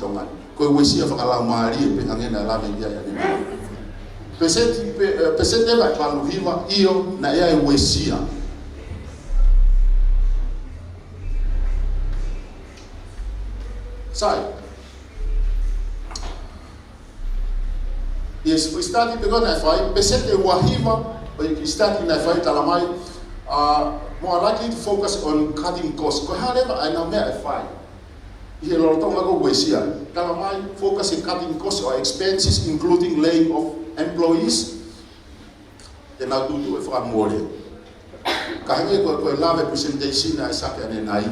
tongan. Ko wesia whakalau maari e pe angena lave ia ia ni. Pesete vai paluhiva io na ia e wesia. Sai. Yes, we started to go na fai. Pesete wahiva, we started na fai talamai. More likely to focus on cutting costs. Ko however, I know me I fai. Here, Lorotonga go wesia. Talamai focus on cutting costs or expenses, including laying off employees. Then I'll do it for more. Kahenge ko lave presentation na sa kanya nai.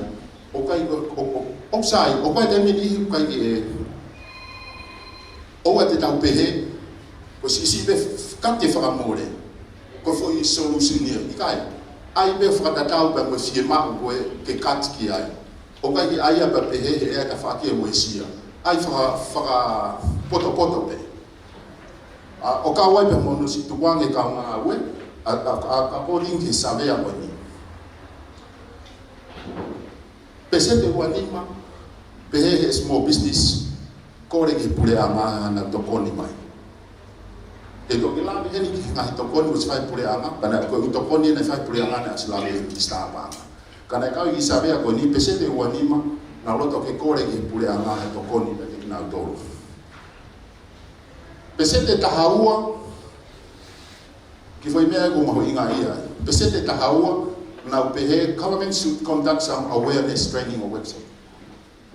Okay ko opsai, okay demi di kai e. O ate tau pehe. Ko si be kante for more. Ko fo I solution ni kai. Ai be for tau ba mo fiema ko ke kat ki ai. O kai ai ba pehe e ka fa ki mo sia. Ai fa poto pe. O ka wai pe mo no si tuang e ka nga we a calling ki sabe a ni. Pesete wanima pehe small business kore ki pule ama na tokoni mai. E ko gila ni ki ngai tokoni mo sai pule ama kana ko tokoni na sai pule ama na sila ki sta ba. Kana ka ki sabe a ni pesete wanima na loto ke kore ki pule ama na tokoni na ki na dolo. Pesete tahaua ki foi mea ko maho inga ia. Pesete tahaua na pehe government should conduct some awareness training or workshop.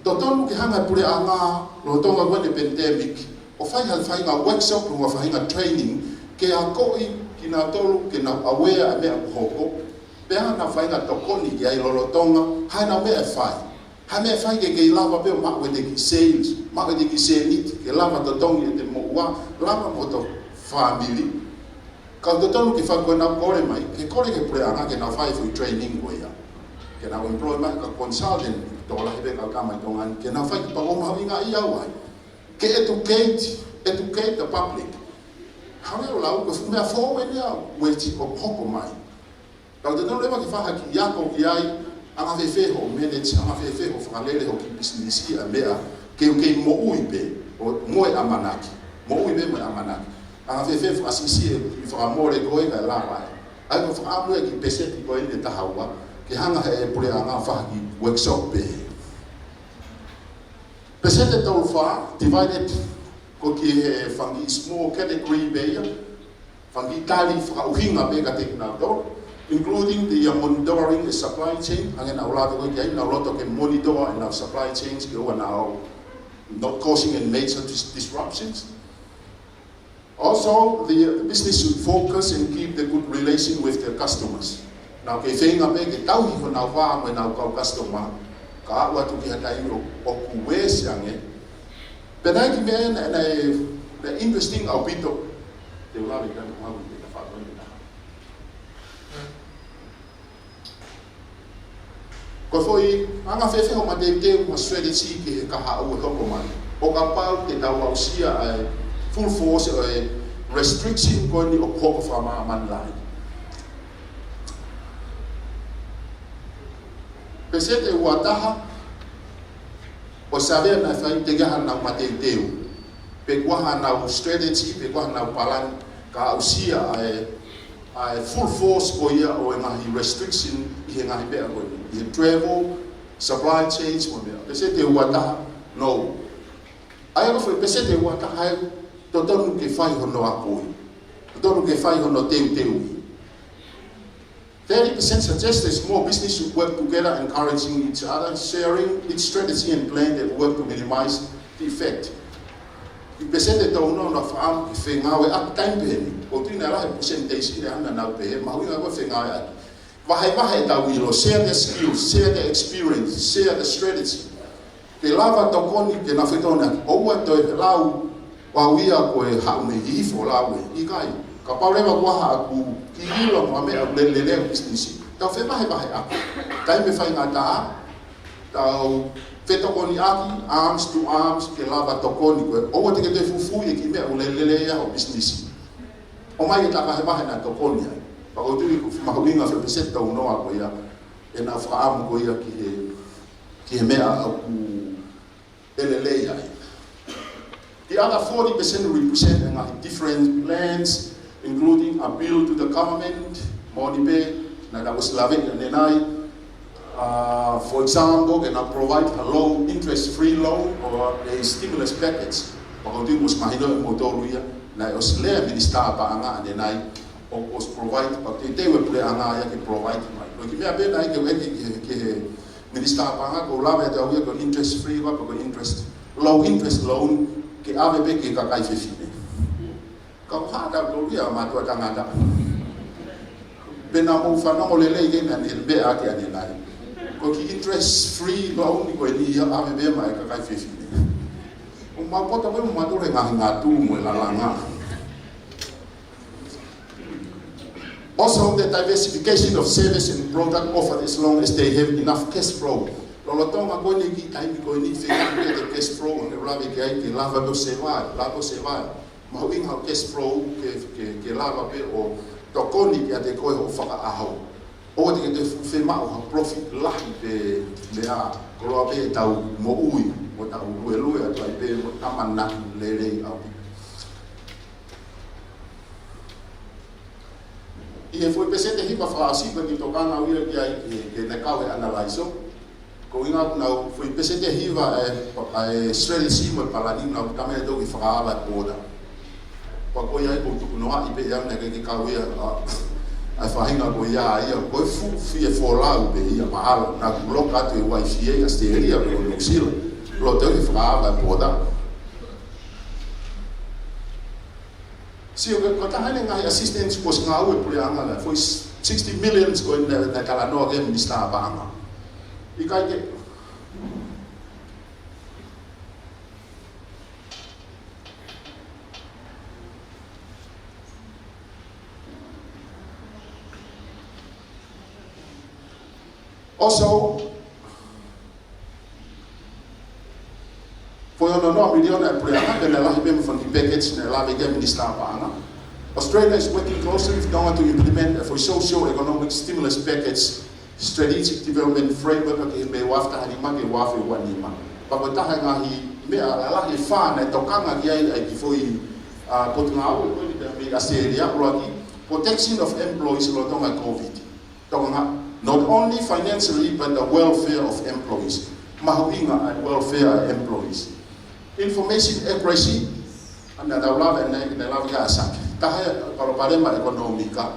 Dotonu ki hanga pure anga lo tonga ko de pandemic o fai nga workshop o fai nga training ke a koi ki na tolu ki na aware me a hoko pe na fai nga tokoni ki ai lo tonga ha na me fai. Ha me fai ke lava pe ma we de sales ma we de sales ke lava to tongi de mo wa lava mo to family. Kalau tu kita faham kena kore mai, ke kore ke pure anga ke na fai for training ko ya, ke na employment ka consultant, tola hebe ka kama tongan, ke na fai pa ngomong inga iya wai, ke educate the public. Hanya ulau ko fumia forward ya, weti ko hoko mai. Kalau tu lema ke faham ki ya ko kiai, anga fefe ho manage, anga fefe ho falele ho ki business ia mea, ke mo uipe, mo amanaki, mo uipe mo amanaki. Ang fefe asisi fa amore ko e la wa ai ko fa amore ki peseti ko e ta hawa ki hanga e pure anga fa ki workshop pe pesete to fa divided ko ki fangi small category be ya fangi tali fa uhinga be ka teknado including the monitoring the supply chain ang na ulado ko ki na lot ke monitor and our supply chains go now not causing any major disruptions. Also, the business should focus and keep the good relation with their customers. Now, if you have a tau hi na wa me na ka customer, ka wa tu ki hatai o kuwes yang e. Penai ki me na interesting au bito. Te ula ka ma ku te fa ko ni. Ko foi anga fefe o mate te mo strategy ki ka ha o ko man. O ka pau te tau au sia ai full force restriction ko ni o ko fa ma man lai. Pesete wataha o saber na fai te ga na mate teu. Pe kwa na strategy, pe kwa na palan ka usia ai full force ko ia o na restriction i nga be ko ni travel supply chains mo be. Pesete wataha no. Ai ko foi pesete wataha totonu ke fai hono akoi. Totonu ke fai hono teu. 30% suggest that small business should work together, encouraging each other, sharing its strategy and plan that work to minimize the effect. I pesete tau no na faam ki whengawe at time peheni. O tui na lahe percentage ina hana nau pehe, mahui nga kwa whengawe ati. Wahe tau ilo, share the skills, share the experience, share the strategy. Ke lava tokoni ke na whetona, oua toi lau wawia koe hau me hifo lawe, ikai. Ka paurema waha aku ki hilo mo ame au lelele business. Tau whemahe aku. Tai me whai ngā taa, tau whetokoni aki, arms to arms, ke lava tokoni koe. Oua te ke te fufu e ki mea au lelele au business. O mai e taka he na tokoni ai. Pako tui ku mahuinga whepeseta unoa koe ia. E nā whaamu koe ia ki he mea au ku lelele ai. The other 40% represent different plans, including a bill to the government, Monipe, that was Lavik and Nenai. For example, can provide a low interest-free loan or a stimulus package. Pagkakita was mahino ang motoruya na Australia minister pa anga Nenai was provide pagkakita we pule anga ya ke provide mai. Pagkakita me abe na ke minister pa anga ko lava ya tawiya ko interest-free wa ko low interest loan ke ave be ke kakai fifine. Kau hada doruya matua tangada. Benamu fana molele ke na nilbe ake Nenai. Koki interest-free loan ko ni ya ave be mai kakai fifine. Mapota mo madure ngatu mo lalanga. Also, the diversification of service and product offered as long as they have enough cash flow. Lolotonga ko ni ki ai ko ni fe the cash flow on the ravi ke lava do seva, lava seva. Mawing how cash flow ke lava be o tokoni ke ate ko ho faka aho. O te ke fe ma o profit lahi be a ko be tau mo ui. What I will do, I pay what I'm not letting out. If we present the hip of our secret to Tokana, we are the cow analyzer. Going out now, if we present the hiva, a strategy with Paladin of Camedo with our border. But we are able to know how to pay them like a cow. I find out we are going full fear for loud, be a mahal, not block out to a wife here, stay here, New Zealand. Lotte vi fra båda. Si ko tahane ngai assistance pos ngau puli anga foi 60 million ko na kala no game minister banga. Ikai ke also Australia is working closely with NOAA to implement a socio-economic stimulus package strategic development framework ke me wafta hanima ke wafe wanima. Pagkataha ngahi me ala fa na tokanga kia ai kifoi potngau ko ni Australia roki protection of employees lotonga COVID. Tonga not only financially but the welfare of employees. Mahuinga and welfare employees. Information accuracy and the love and the love gasak. Taha paroma economica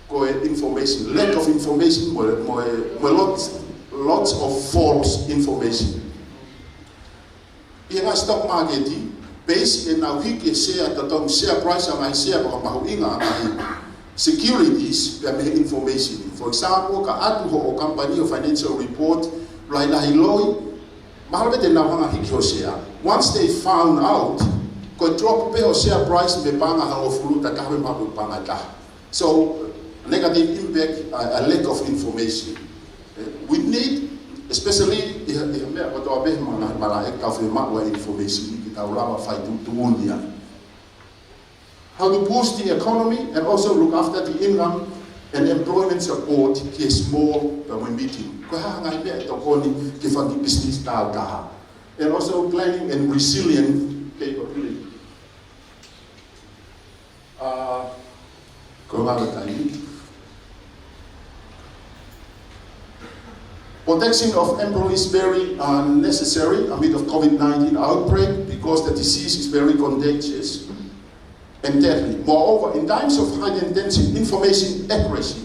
ko information lack of information lots of false information. Ira stock market based in our week share the share price and share mahuinga securities that make information. For example, ka atu ho company of financial report like Hiloi. Once they found out, could drop pay or share price be banga of fruit that so negative impact, a lack of information. We need, especially information, how to boost the economy and also look after the income and employment support is more than we meeting. And also planning and resilient capability. Protection of employees very necessary amid of COVID-19 outbreak because the disease is very contagious and deadly. Moreover, in times of high intensity, information accuracy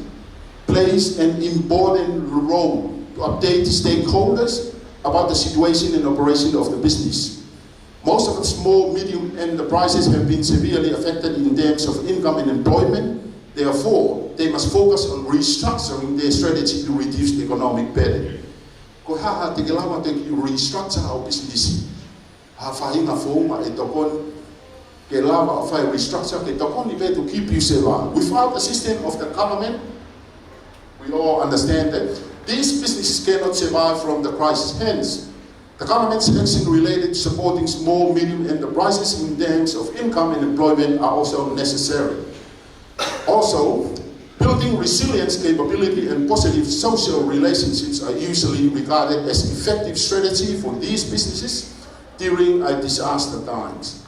plays an important role to update stakeholders about the situation and operation of the business. Most of the small, medium enterprises have been severely affected in terms of income and employment. Therefore, they must focus on restructuring their strategy to reduce the economic burden. Ko haha te kelawa te restructure our business. Hafahinga foma e tokon ke lava of a restructure ke tokon ibe to keep you safe. Without the system of the government, we all understand that these businesses cannot survive from the crisis. Hence, the government's action related to supporting small, medium enterprises in terms of income and employment are also necessary. Also, building resilience capability and positive social relationships are usually regarded as effective strategy for these businesses during disaster times.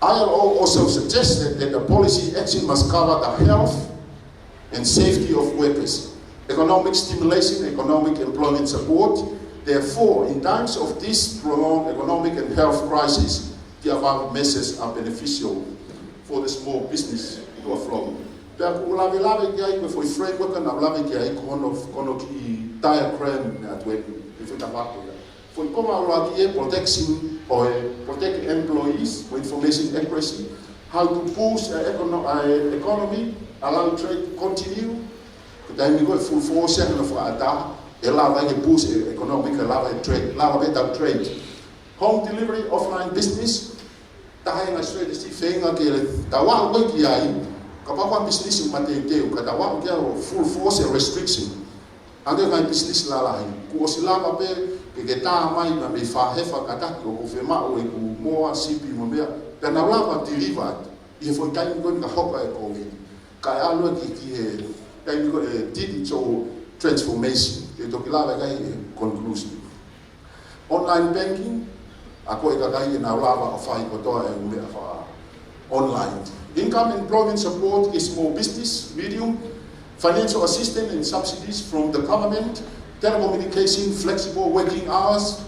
ILO also suggested that the policy action must cover the health and safety of workers, economic stimulation, economic employment support. Therefore, in times of this prolonged economic and health crisis, the above measures are beneficial for the small business to flow. Pero ulavi kia foi framework na ulavi kia kono ki diagram na twen if it abato. For koma ulavi protection or protect employees for information accuracy, how to boost economy, allow trade to continue. Then we go full force and of ata, allow to boost economic, allow trade, allow better trade. Home delivery, offline business. Tahay nga strategy fenga ke tawa ko kiai kapag business yung matete kada wa ko full force restriction. Ande nga business lalahin. Ko sila pa pe ke ta mai na me fa hefa kata ko fema o ku mo sipi mo be. Dan na lava delivered. If we time go ka hopa ko ka alo ki time go digital transformation. Ito kilala kay conclusion. Online banking ako ikakai na lava of online. Income employment support is small business, medium, financial assistance and subsidies from the government, telecommunication, flexible working hours.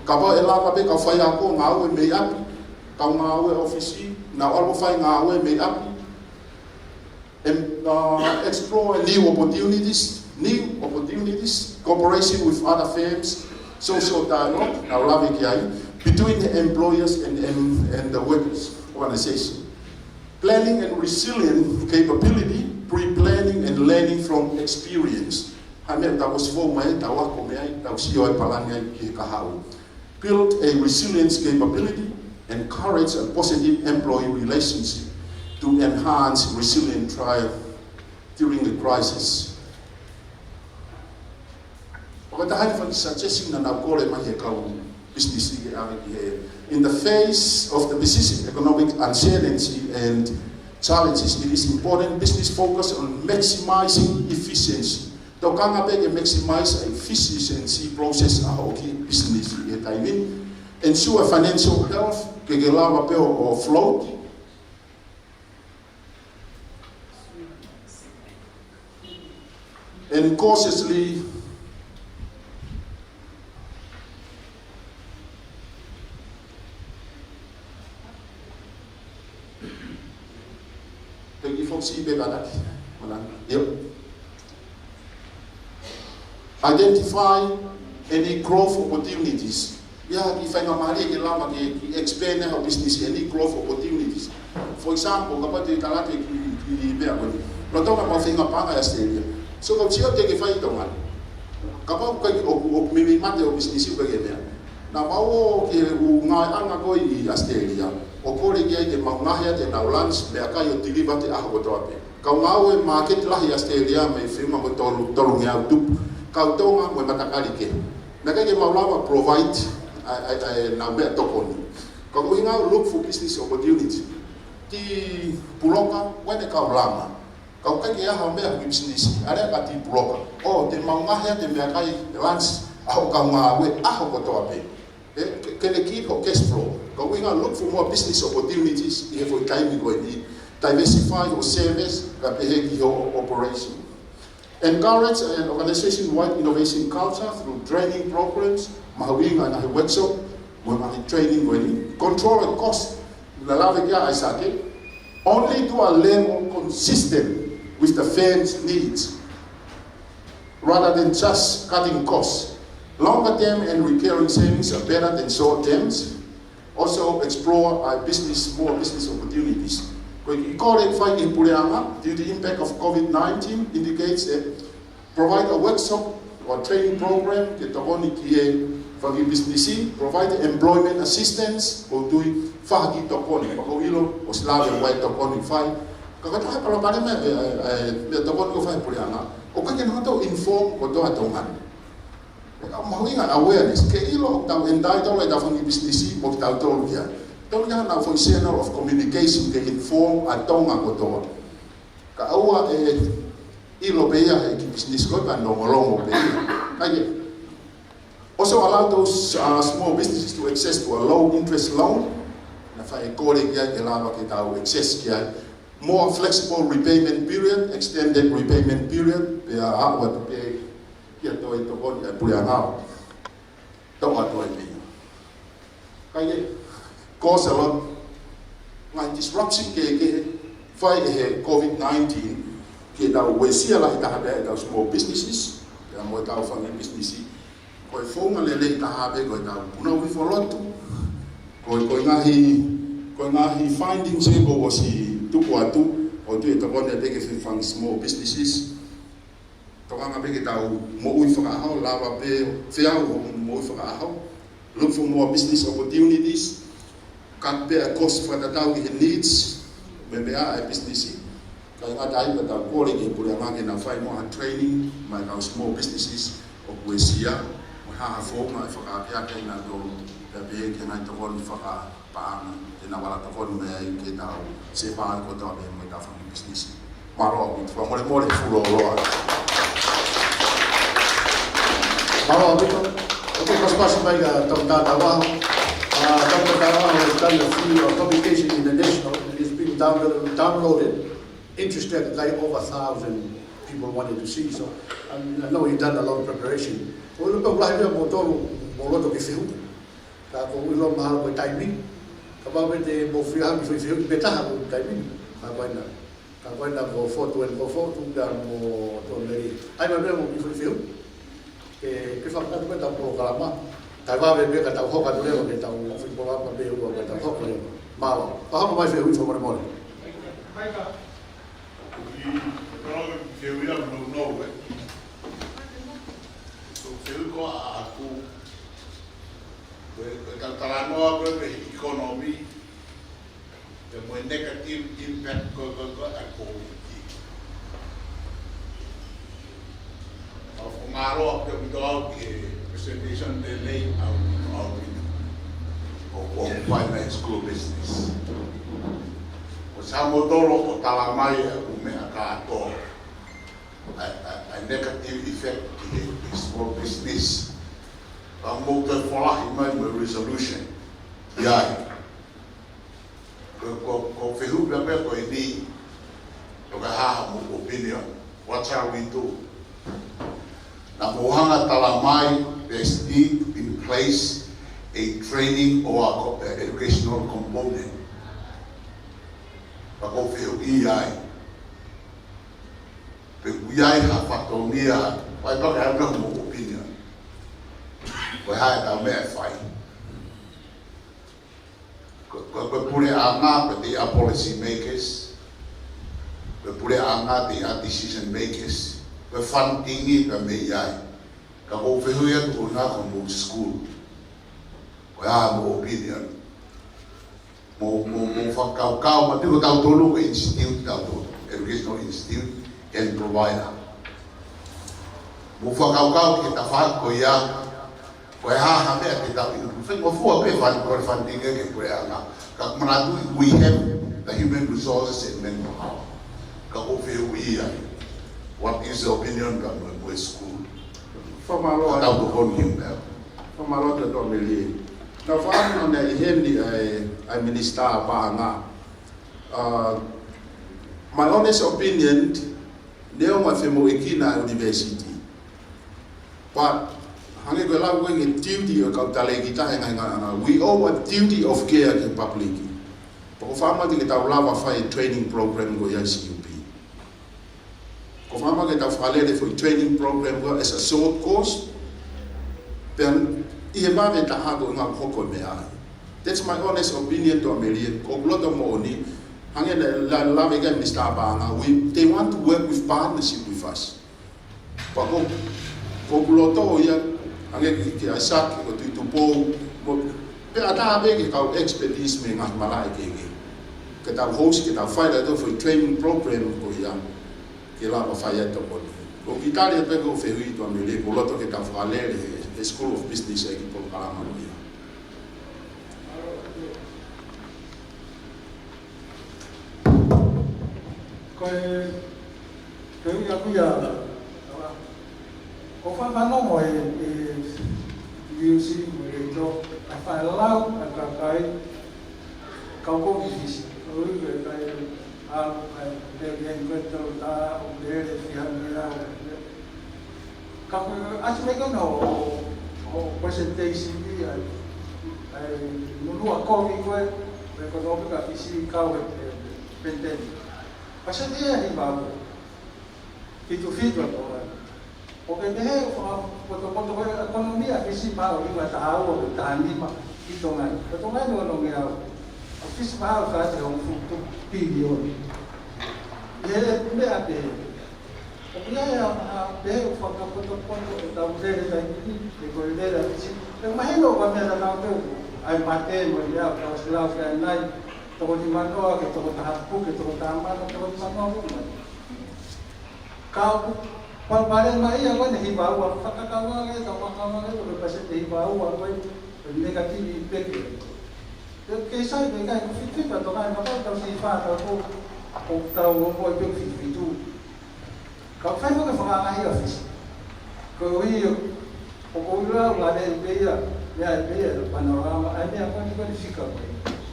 Kaba elava be ka fai ako ngawe me api, ka ngawe office na albo fai ngawe me api. Explore new opportunities, cooperation with other firms, social dialogue, na lava kiai, between the employers and the workers organization. Planning and resilient capability, pre-planning and learning from experience. Build a resilience capability, encourage a positive employee relationship to enhance resilient trial during the crisis. In the face of the persistent economic uncertainty and challenges, it is important business focus on maximizing efficiency. Tokanga bege maximize efficiency process ahoki business timing, ensure financial health, kegelawa peo or float. And cautiously identify any growth opportunities. If I expand our business, any growth opportunities. For example, kapag kalate so kung siya take fight man. Kapag may mate o business yung bagay na mau nga ko i Australia. O kore kia te maunahia te naulans le akayo deliver te aho toape. Kau ngawe market lah i Australia me firma mo tolong ya tup. Kau tonga mo matakali ke. Nakake maulawa provide na be tokoni. Kau inga look for business opportunity. Ti puloka wene kau lama. Kau kake ya hambe business. Ada kati puloka. Oh te maunahia te me akai lans aho kau ngawe aho toape. Can they keep our cash flow? But we are look for more business opportunities if we can diversify your service and your operation. Encourage an organization-wide innovation culture through training programs, mahawinga na workshop, training when control and cost. Only to a level consistent with the firm's needs, rather than just cutting costs. Longer term and recurring savings are better than short terms. Also explore more business opportunities. Due to the impact of COVID-19 indicates that provide a workshop or training program, provide employment assistance, or do fagi tokoni, pakawilo, o slabe white tokoni fai. Kakataha kalau pada me tokoni ko fai pulianga. O kanya nato inform ko to atongan. Mahuinga awareness ke ilo tau endai tau le dafangi business mo tau tau dia. Tau dia na for channel of communication ke inform atonga ko to. Ka awa ilo beya ke business ko pa no molongo beya. Kaya also allow those small businesses to access to a low interest loan whai kore kia ke lawa ke tau excess kia. More flexible repayment period, extended repayment period, pe a awa tu pe kia toi to koni a pule angao. Tau atoi pia. Kai cause a lot ngai disruption ke whai he COVID-19 ke tau wesia lahi tahabe tau small businesses, ya mo tau whangi businessi. Koe whonga lele tahabe koe tau puna ui wholotu. Koe ngahi findings e ko wasi tuku atu o tu e takone peke whangi small businesses. Tokanga peke tau mo ui whakahau, lawa pe whiau mo ui whakahau. Look for more business opportunities. Kat pe a cost whatatau ki he needs. Me a businessi. Kai ngata ai pa tau kore ki pule amake na whai moha training mai tau small businesses o kuesia. Ha whonga e whakapea kei nā tō pia ke nai tawonu whakapaanga te nā wala tawonu mea i ke tau se pāne ko tau mea mai tau whangi business. Maroa ki tuwa more fulo roa. Maroa mito, o te paspasi mai ka tau tāta waho. Tau tāta waho has done a few publication in the national. It is being downloaded. Interested, like over 1,000 people wanted to see. So I know you've done a lot of preparation. O lo pau lahi mo tolu mo loto ke fihu ka ko ulo mahalo ko taimi ka ba te mo fiha mi fihu beta ha ko taimi ka baina mo foto en mo foto da mo to le ai ba mo mi fihu ke fa ka ko ta pro kalama ta ba be ka ta ho ka le ke ta mo fi po ba be ko ka ta ho ko ma ba ha mo mai fihu so mo mo ai ka ke wi no ko aku talanoa ko economy the more negative impact ko aku of ngaro ke dog presentation delay out of finance school business o samodoro o talamai o me akato a negative effect in small business. Ang motor for my resolution. Yeah. Ko fehu ba ko ini ko ha mo opinion. What shall we do? Na mohanga talamai there's need in place a training or educational component. Ba ko fehu iai. We have factonia, I don't have no more opinion. We had a mere fight. We put it on but they are policy makers. We put it on they are decision makers. We funding it and may I. Come over here to not school. We have more opinion. More for cow, but you without to institute, educational institute. And provider. Mufa kau kita faham koya, ha kita kita mufa apa faham funding ke koya na. Kak menatu we have the human resources and manpower. Kau feel we what is the opinion of the school? From our Lord, out of him there. From our Lord, don't believe. Now, faham na ihendi I minister pa nga. My honest opinion. Leo mafemo ikina university. But hangi ko lau ngi duty o kautale kita nga we owe a duty of care to public. Ko fama ki ta lava fai training program go ya CUP. Ko fama ki ta fale de for training program go as a short course. Then I ba me ta ha go nga hoko me ai. That's my honest opinion to American. Ko blodo mo oni they want to work with partnership with us. But populoto ya ange ki asak ko tu po pe ata be ki ka expertise me ngat malai ke ke ta host ki ta fai da for training program ko ya ke la ba fai to ko ko Italia pe ko feri to me le poloto ke ta fale le school of business e ki po kala ma ya. Cái bây giờ có phải nó ngồi UC người cho phải lao cái kau ko fisi oi ke kai le bien ko ta o le fian mira kau acho me no o presentation di ai nunu ko vi ko económica fisi kau penden pasa dia hi ba itu fito porque de cuando la economía que si va a ir a trabajo está anima y tomar no me ha que si va a hacer un futuro pidió y él me ha de porque ya de cuando está usted de colera pero imagino cuando era la hay mate ya los lados que hay todo di mano que todo está que todo está mal todo di mano kau Pag-palan maya ko na hibawa, pagkakawa ngayon, kapakawa ngayon, kasi hibawa ko negative impact. Kaysa hindi kayo, fit-fit na ito nga, kapag si Fata ko, kung tawag mo ito, fit-fitu. Kapag mo ka pakakahira, kung iyo, kung ula, wala yung beya, panorama, ay niya, kung hindi ko nifika ko.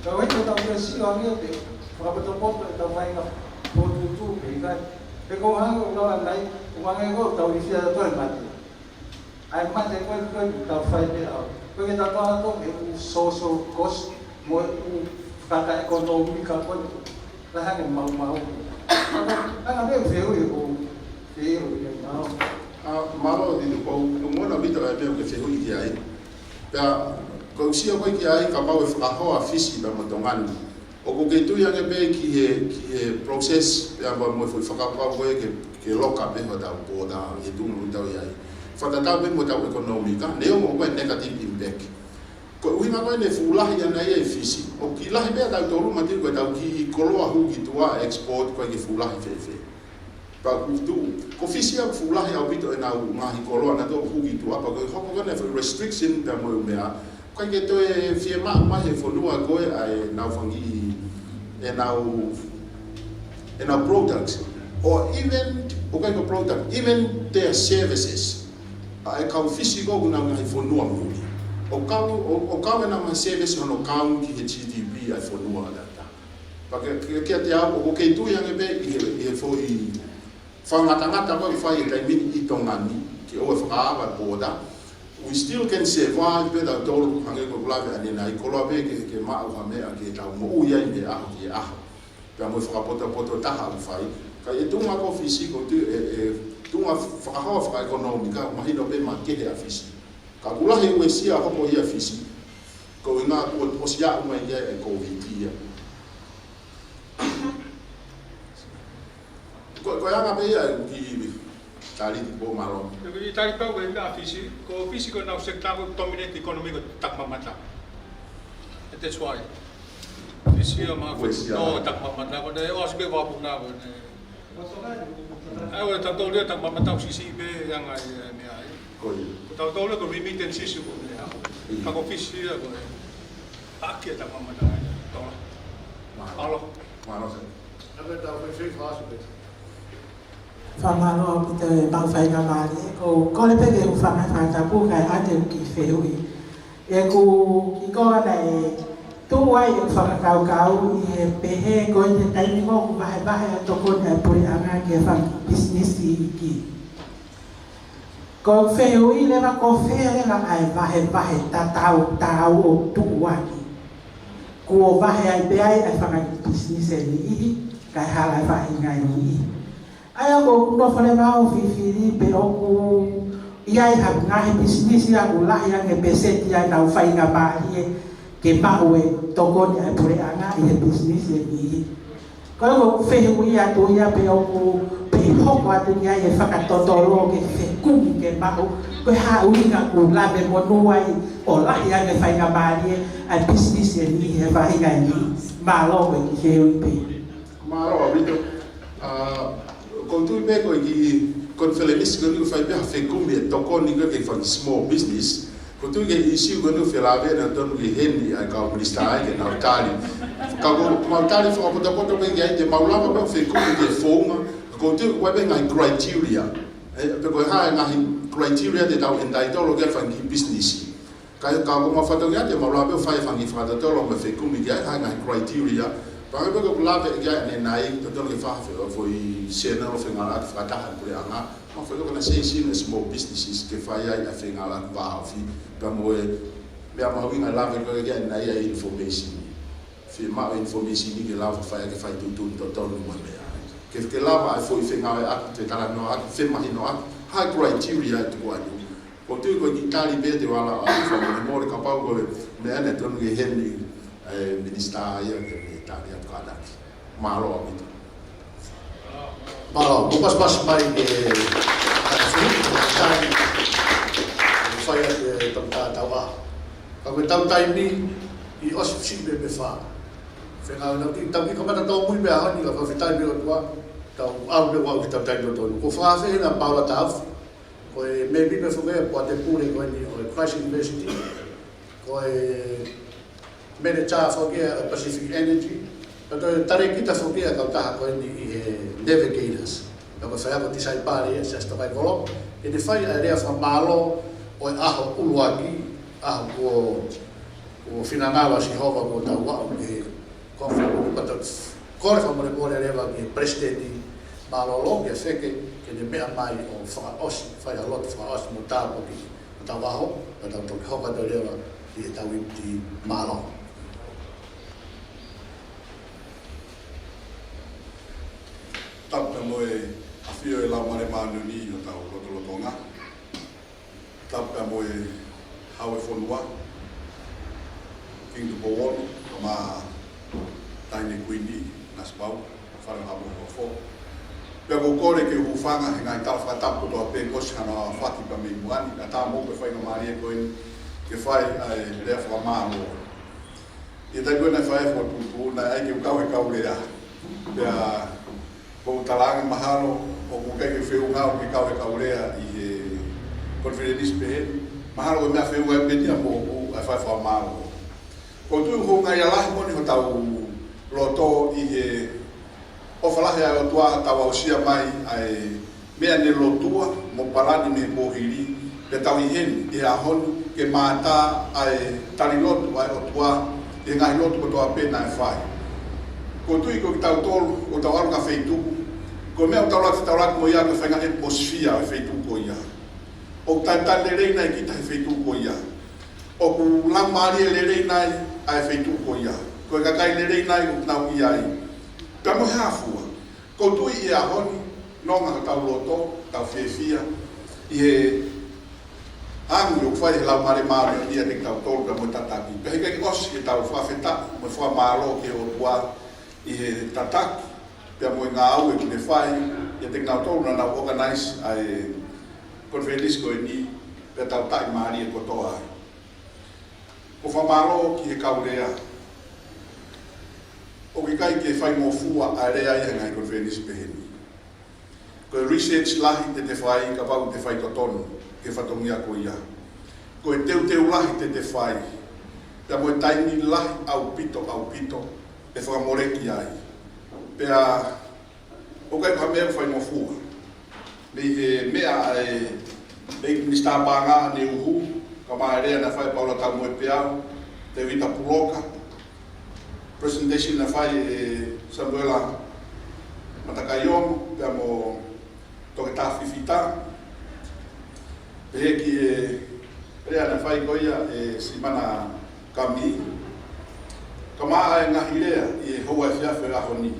Kung ito, tawag yung siya ngayon, pagkapatapot, tawag nga, po-tutu, pero kung ano lawan lain, kung ano ko tahu isi ada tuan mati. Ay mati ko tahu find it out. Kung kita tahu tu social cost, mo kata ekonomi kapon, lahan yang mau. Ano dia feel yang mau. Malo di ko mo na bito ay peo ke feel iki ai. Pa ko si ko iki ai ka mau fraho a fisi ba motongan. O ko ke tu yang be ki process ya ba mo foi fakapa ko ke loka be ho da boda e tu no tau ya fata ta be mo tau economica ne mo ko negative impact ko wi ma ko ne fula ya na ye fisi o ki la be da to ru ma ti ko tau ki koloa hu ki tua export ko ki fula fe pa ku tu ko fisi ya fula ya bito na ma hi koloa na to hu ki tua pa ko ko ne restriction da mo mea ko ke to e fiema ma he fonua ko ai na fangi and our products, or even product, even their services. I can physical na ngai fonua muli. O kau na ma service no kau ki GDP ai fonua data. Porque que te o que tu yang be e foi fangata ko fai kai min itongani ki o fa ba boda. We still can survive better tolu hange ko lave ani na ikolo be ke ma o me ke ta mo ya me a ki a pa mo fra poto ta ha fai ka e tu ma ko fisico tu ma fra ha fra economica ma hino be ma ke a fisi ka kula he we sia ho ko ia fisi ko ina o sia uma ia e ko vitia ko ya ga be ya ki tali di bo malo. Jadi tali pa we na físico na sector dominate economy ko tak mamata. That's why. Físico ma no tak mamata ko de os be wa bu na ko. Ai we ta to le tak mamata si be yang ai ni ai. Ko. Ta to le ko remittance ko ne. Ka ko físico ko. Akya tak mamata. To. Malo. Malo se. Ave ta we free fast bit. Famalo pite bang fai kamari ko le pege u fanga fanga ku kai ate ki feui e ku ki ko na tu wai u fanga kau e pehe ko te tai mo ku vai to ko na puri anga ke fang business ki ko feui le va ko fe la ai vai ta tau o tu wai ku vai ai be ai fanga business ni kai hala vai ngai ni Aya ko no fale mau fifiri pero ku ia ha ngahi business ya ku lah yang beset ya na fai nga ba ke ba we to ko ni pure anga e business ni ko fe ku ia to ya pe ku pe ho kwa tu ya e fa ka to ro ke fe ku ke ba ko ha u nga ku la be mo no wai o lah yang fai nga ba a business ni e fa nga ni ba lo we ke pe ma ro bito kon tu be ko gi kon felenis ko ni fai be fe kumbi to ko ni ke fa small business ko tu ge isi ko no fe la be na don ge hen ai ka ministra ai na tali ka ko ma tali fo ko to be ge de maula ba fe kumbi ge foma ko tu wa be ngai criteria pe ko ha ngai criteria de ta en dai to lo ge fa gi business Kaya kau mafata ngia te maulabe fai fangi fata te lo me fe kumi kia hai ngai criteria. Pangai beko kulabe kia ne nai te tolo ke fa foi sena o fe ngala fa ta ha kule anga. Ma fe ko na sei sin small businesses ke fa ya fe ngala va fi pa mo me ama winga lave ko kia nai ya information. Fi ma information ni ke lava fa ya ke fa tu to tolo mo me. Ke lava ai foi fe ngala ak te kala no ak fe ma no ak high criteria to go anu. Ko tu ko ki tali be te wala a fa mo ka pa ko me ane ton ge henni minister ya ke tali at kada. Malo abito. Malo, ko pas mai ke tali. Fai ke tamta tawa. Ka ko tamta ni I os si be fa. Fe nga na ti tamki ko mata to muy be ha ni ka fa tai be wa tau au be wa ki tamta do to. Ko fa fe na Paula Taf. Ko maybe be fume po te pure ko ni o Christ University ko manager fo ke Pacific Energy pero tare kita fo ke ka ta ko ni navigators ko fa ko ti sai pare sa sta vai volo e de fai area fa malo o aho uluaki aho ko finangala si hova ko ta wa ke ko fa mo le area ke presidente malo lo ke feke ke de mea mai o whakaosi, whai a lot whakaosi mo tāpoki, mo tā waho, o tā toki hoka tau rewa I e tau I mālo. Tapa mo e awhio e lau mare mānu ni o tau lotolotonga. Tapa mo e hau e whonua, King Tupo Wonu, ma taine kuini, Naspau, wharangabo o who. Pea ko kore ke hufanga he ngai tau whakatapu toa pe kosi hana whaki pa me muani, a tā mō pe whai no maari e koe ke whai rea whakamāmo. I tai koe nei whai wha tupu, nei ai ke ukau e kau rea. Pea ko utalangi mahalo, o kukai ke wheu ngau ke kau rea I he konferenis pe he. Mahalo ko mea wheu ngai petia mo ku ai whai whakamāmo. Ko tui ho ngai alahi moni ho tau loto I he o falahe ai o tua tawa o sia mai ai mea ne lotua mo parani me mohiri pe tau I heni I ahoni ke mata ai talilotu ai o tua e ngai lotu ko toa pena e whai. Ko tui ko ki tau tolu o tau alu ka wheituku ko mea o tau laki mo ia ko whainga atmosfia e wheituku ko ia. O tai le reina e kita he wheituku ko ia. O ku lamari e le reina ai wheituku ko ia. Ko e kakai le reina I o tau ia I. Ka mo hafua, ko tui I ahoni, nonga tau loto, tau whiawhia, I he angi o whai he lau mare mare I te tau tolu ka mo tataki. Pe heke osi ke tau whawheta, mo wha malo ke o tua I he tataki, pe mo ngā au e kune whai, I te tau tolu na nau organize ai konferenis ko ni, pe tau tai maari e kotoa. Ko wha malo ki he kaurea, o ki kai ke whai mō fua a rea I ngai konferenis peheni. Ko research lahi te whai, ka pau te whai totonu, ke whatongia ko ia. Ko e teu lahi te whai, pia mo e taini lahi au pito, e whakamoreki ai. Pia, o kai ka mea whai mō fua. Nei he mea e minister pānga ne uhu, ka maa rea na whai paula tau mo e peau, te vita puloka, presentation na whai Samuela Matakaiomo, pia mo toke tā whiwhita. Pehe ki rea na whai koia Simana Kami. Ka maa e ngahi rea I hoa e whiawhi ahoni.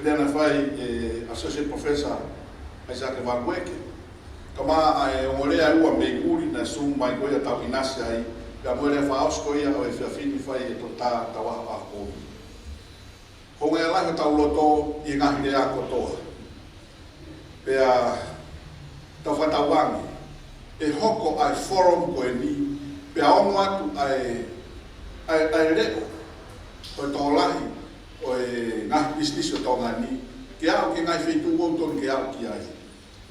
Rea na whai Associate Professor Isaac Wangweke. Ka maa e ongorea ua meikuri na sum mai koia tau inasi ai. Ka moere whaos ko ia o e whiawhini whai e to tā tawaha a kōmi. Ko ngā lahi tau loto I ngahi rea kotoa. Pea tau whatawangi. E hoko ai forum ko e ni. Pea ono atu ai reo. O e tō lahi o e ngahi business o tō ngā ni. Ke au ke ngai whaitu wotoni ke au ki ai.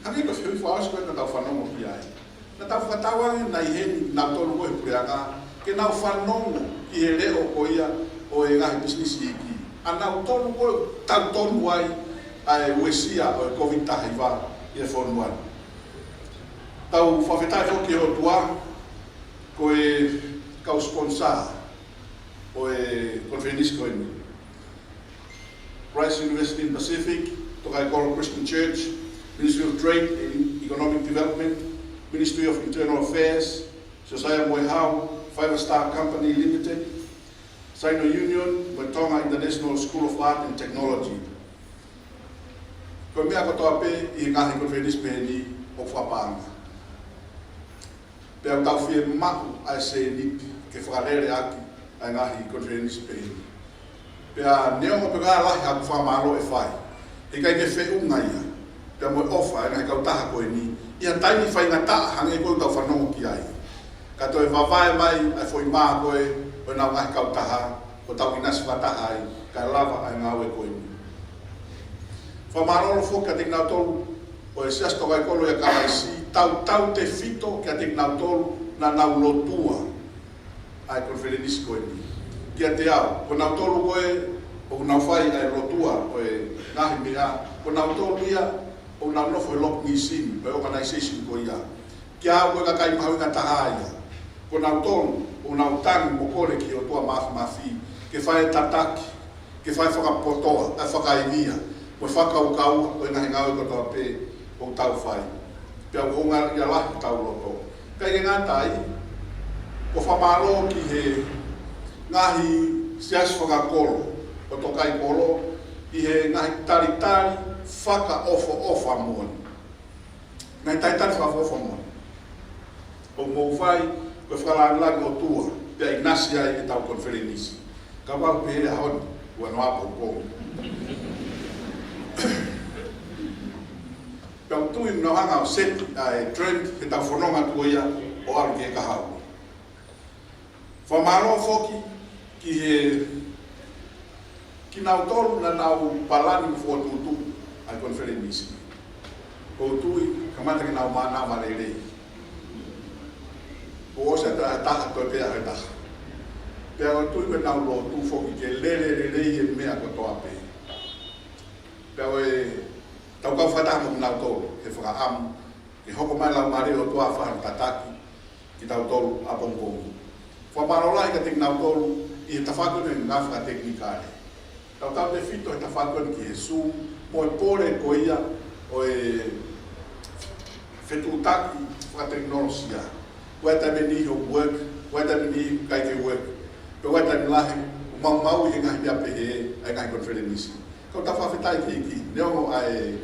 Hangi ko whiu whaos ko e na tau whanongo ki ai. Na tau whatawangi na I heni na tonu koe pureanga ke nau whanongo ki he reo ko ia o e ngahi business I ki. A nau tonu koe tau tonu ai ai uesia o e COVID tahi wā I e whonuan. Tau whawhetai whoki o tua ko e kau sponsor o e conference ko ni Rice University in Pacific, Tokai Kolo Christian Church, Ministry of Trade and Economic Development, Ministry of Internal Affairs, Josiah Moihau, 5-Star Company Limited, Sino Union, Tonga International School of Art and Technology. Ko mea ko toa pe I ngahi conference pe ni o whapanga. Pe au tau fie mahu ai se nipi ke whakarere aki ai ngahi conference pe ni. Pea neongo pe kaa lahi haku whamaro e whai. He kai ke whe unga ia. Pea moe ofa e ngai kau taha koe ni. Ia taini whai ngā taa hange koe tau whanongo ki ai. Ka toi wawae mai ai whoi maa koe o nau ngai kau taha o tau inasi wataha ai. Kai lava ai ngawe koe ni. Whamarolo fo ka te nau tolu o e sias tokai kolo ia karaisi. Tau te fito ka te nau tolu na nau lotua ai konferenisi koe ni. Kia te au, ko nau tolu koe, o nau whai ai rotua, o e ngahi mea, ko nau tolu ia, o nau nofo e lop nisini, o e organisation ko ia. Kia au koe kakai mahu inga taha ia. Ko nau tolu, o nau tangi mo kore ki o tua mafi, ke whai tataki, ke whai whakapotoa, ai whakaivia, mo whakaukau, o e ngahi ngau e kotoa pe, o tau whai. Pea o ngā ia lahi tau roto. Kai ke ngātai, ko whamaro ki he, ngahi sias whakakolo o tokai kolo I he ngahi taritari whaka ofa moani. Ngahi taritari whaka ofa moani. O mou whai koe whakalanglagi o tua pia inasi ai e tau konferenisi. Ka wau pehere honi ua no apo kongi. Pia utui mnohanga o seti ai trend he tau whanonga tua ia o aru ke kahau. Whamaro foki ki nau tolu na nau palani mfua tutu ai konferenisi. Ko tui kamata ki nau mana marerei. Ko osa taha toi pea he taha. Pea ko tui me nau lo tu foki ke lere rei e mea ko toa pe. Pea ko e tau kau whataha mo nau tolu he whakaamu. Ke hoko mai lau mare o tua whahanu tataki ki tau tolu apongpongi. Whamarolai ka tek nau tolu I tawhakone ngā whaka teknikare. Tau tau te whito he tawhakone ki he Zoom, mo e pore ko ia o e whetutaki whaka teknolosia. Wai tai ni ho work, wai tai ni kai ke work. Pe wai tai lahi, mau I ngahi mea pehe ai ngahi konferenisi. Kau tau whawhetai ki, neongo ai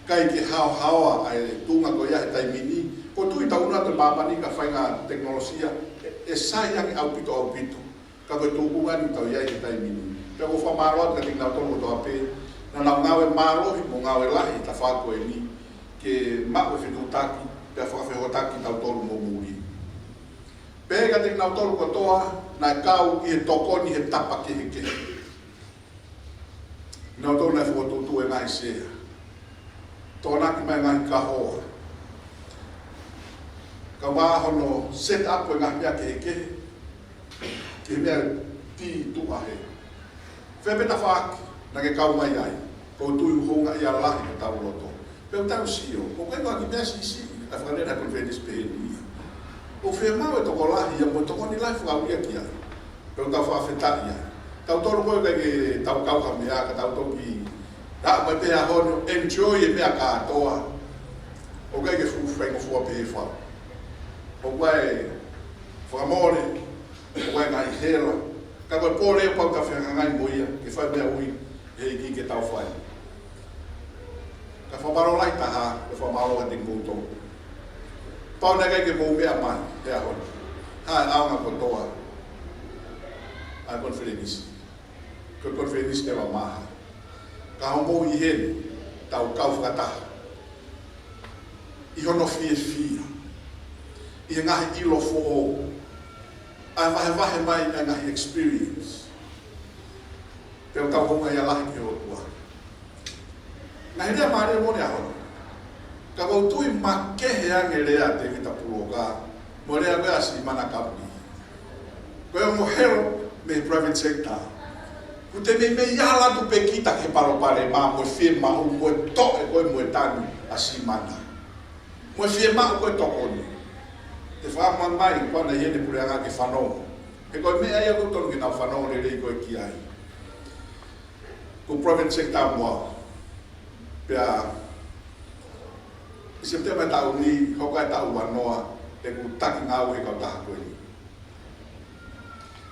kai ke hawa ai tunga ko ia he tai mini. Ko tui tau una te mamani ka whainga teknolosia, e sai yangi au pito. Ka koe tūkunga ni tau iai he tai mini. Pea ko whamaroa ka ting nau tonu toa pe, na nau ngawe marohi mo ngawe lahi ta whako e ni, ke mako whitutaki, pea whakawhehotaki tau tolu mo muri. Pea ka ting nau tolu kotoa, na e kau I he tokoni he tapa ke he kehe. Nau tolu na e whotutu e ngai sea. Tōnaki mai ngai kahoa. Ka wāhono set up e ngai mea ke he kehe, ke mea ti tua he. Whepeta whaki, na ke kau mai ai, ko tui honga I a lahi ke tau roto. Peu tau sio, ko koe waki mea si, a whakanera konferentis pe ni. O whea mau e toko lahi, ia mo toko ni lahi whakauria ki ai. Peu tau whawhetai ai. Tau toro koe ke tau kauha mea, ka tau toki, mai pēha hono, enjoy e mea kātoa. O kai ke whengo fua pe whau. O kai whakamore, Wai ngai hela, ka koe pōre o pau ka whenga ngai moia, ke whai mea ui, he iki ke tau whai. Ka whamaro lai taha, ke whamaro a ting koutou. Pau na kai ke mou mea mai, hea honi. Hae aonga kotoa, ai konferenisi. Koe konferenisi te wa maha. Ka hau mou I hene, tau kau whakataha. I hono fia. I ngahi ilo fō ai wahe mai ai ngahi experience. Peo tau honga ia lahi ki o tua. Ngahi rea maare mone ahona. Ka wau tui makehe ange rea te kita puloka, mo rea mea si mana kapuni. Koe o mohero me private sector. Ku te me iala tu pe kita ke paropare ma mo fie mahu mo to e koe mo tani a si mana. Mo fie mahu koe tokoni. te whaamang mai, kwana hene pure anga ke whanau. E koe mea ia kutonu ki nau whanau le rei koe ki ai. Ko province sector mua. Pea, se te mai tau ni, hokai tau wanoa, e ku taki ngau he kau taha koe ni.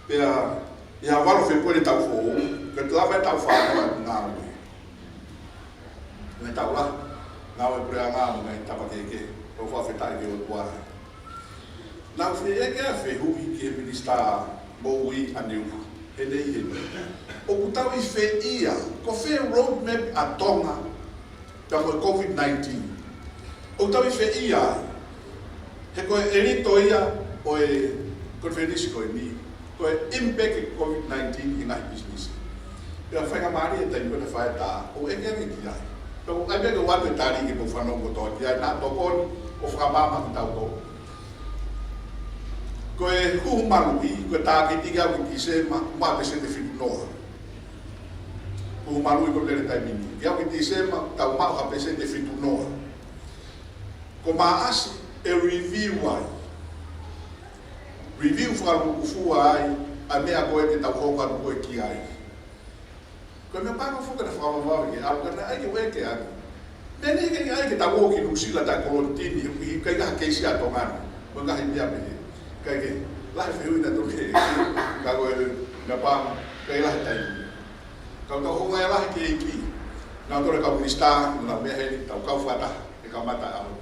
Pea, ia walo whi koe ni tau fōu, ke te lawa e tau whanoa e ngau ni. Me tau la, ngau e pure anga ngai tapa keke, o whawhetai ke o tuara. Nau whi eke a whi hui ki e minista Moui Aneu, he nei he nei. O kutau I whi ia, ko whi roadmap a tonga, ka moe COVID-19. O kutau I whi ia, he koe erito ia, o e konferenisi koe ni, koe impact e COVID-19 I ngai business. Pea whainga maari e tai kone whae tā, o eke angi ki ai. Pea ai mea ke watu e tāri ki po whanau ko tō ki ai, nā tōkoni, o whakamama ki tau tō. Koe huhu marui, koe tākiti ki au ki se ma pese te whitu noa. Huhu marui ko lere tai mini. Ki au ki se ma tau mau ha pese te whitu noa. Ko maasi e review ai. Review whakaruku fua ai, a mea koe te tau hokaru koe ki ai. Koe mea pāka whuka na whakamawawi ki au kana ai ke weke ani. Mene ke ai ke tau o ki nusila tai kolontini, I kai kaha keisi a tongana. Koe kahi mea mehe. Kai ke, lahi whihui na toke, ka koe na pāma, kai lahi taimi. Kau tau honga e lahi ke iki, nā tore kau minista, nā mea heni, tau kau whataha, e kau mata au.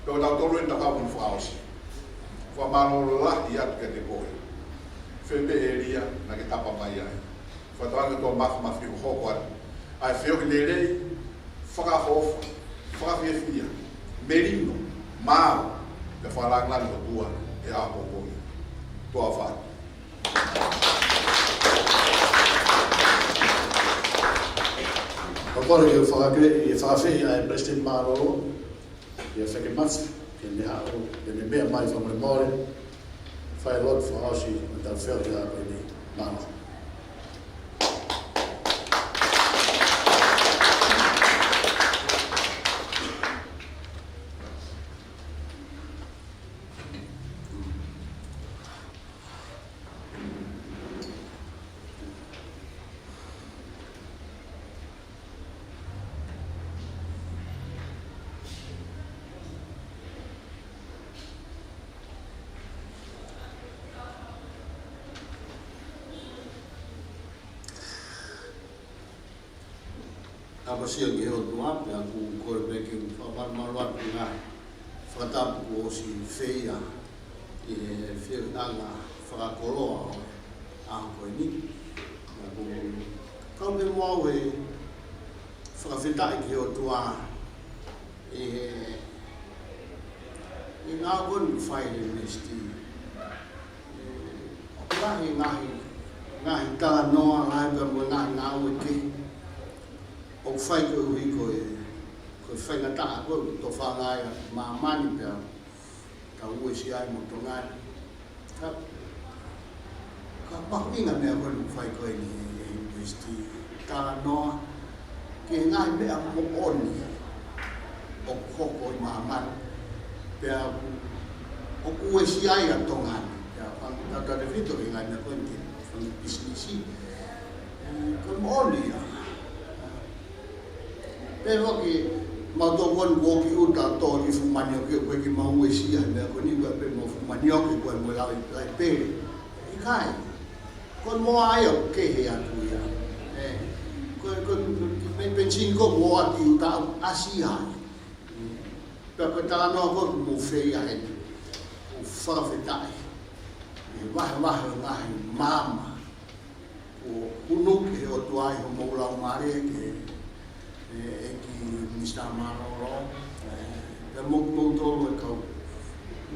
Kau tau tolu e tau kau munu whaosi. Wha mano lahi atu ke te koe. Whepe e ria, na ke tapa mai ai. Wha toanga tō mafu mafi ho hoko atu. Ai whio ki le rei, whakahofa, whakawhiawhia, merino, māu, te whalanglani o tua, e a pōpōi. Toa whai. Pakore ke whakawhi ai President Maroro, ia whake mafu, ke ne hao, ke ne mea mai whamare more, whai lot whaosi, me tau whio i a koe ni Maroro. Apa sia ke o tua, pe aku koe peke whamarmaruat ki ngā whakatapu ko o si whea I whianga whakakoloa o aho koe ni. Aku kau me mau e whakawhetai ki o tua e ngā koni whai le mesti. Ngahi tā noa ngai pa mo ngā ue ke. O whai koe hui koe whainga taa koe to whangai mā mani pia ka ue si ai mo to ngai. Ka pakuinga mea koe whai koe ni investi tā noa ke ngai mea mo oni o koko I mā mani pia o ue si ai a to ngai. Pia ka te whito I ngai mea koe ni whangi businessi koe mo oni a. Pero que matou con boki uta to ki fumanio que koe ki mau e sia me ko ni pe mo fumanio que koe mo la pe I kai con mo ai o ke he atu ia con me cinco mo ati uta asia pe ko ta no ko mo fe ia e o fa fetai e va ngai mama o unuke o tuai o mo la mare que ki Minister Maroro e mo tolo e kau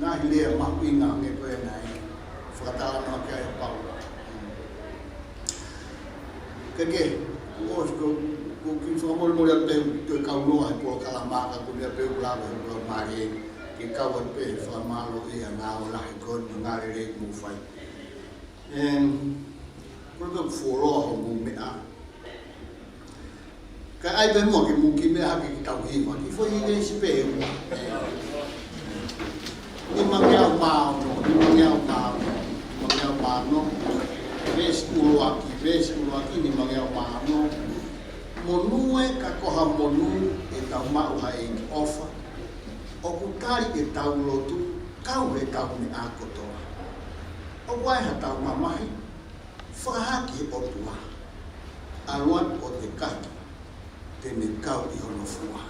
ngai lea mahuinga nge koe ngai whakatala noa kia e pau keke ko ki whakamori mori a peu tue kau noa e kua kalamaka ko mea peu kulawa e kua maare ke kau at pe whakamalo e a ngā o lahi koni ngā re rei mo whai kua kau whoroa ho mo mea ka ai be mo ke muki me ha ki tau hi ma ki foi ni si pe I mangea maono, I mangea maono, I mangea maono. Ves uloaki ni mangea maono. Monue ka koha monu e tau mau ha e ofa. O kutari e tau lotu, kau he tau ni akotoa. O waiha tau mamahi, whakahaki o tua. Aluan o te kaki, tene kau I hono fua.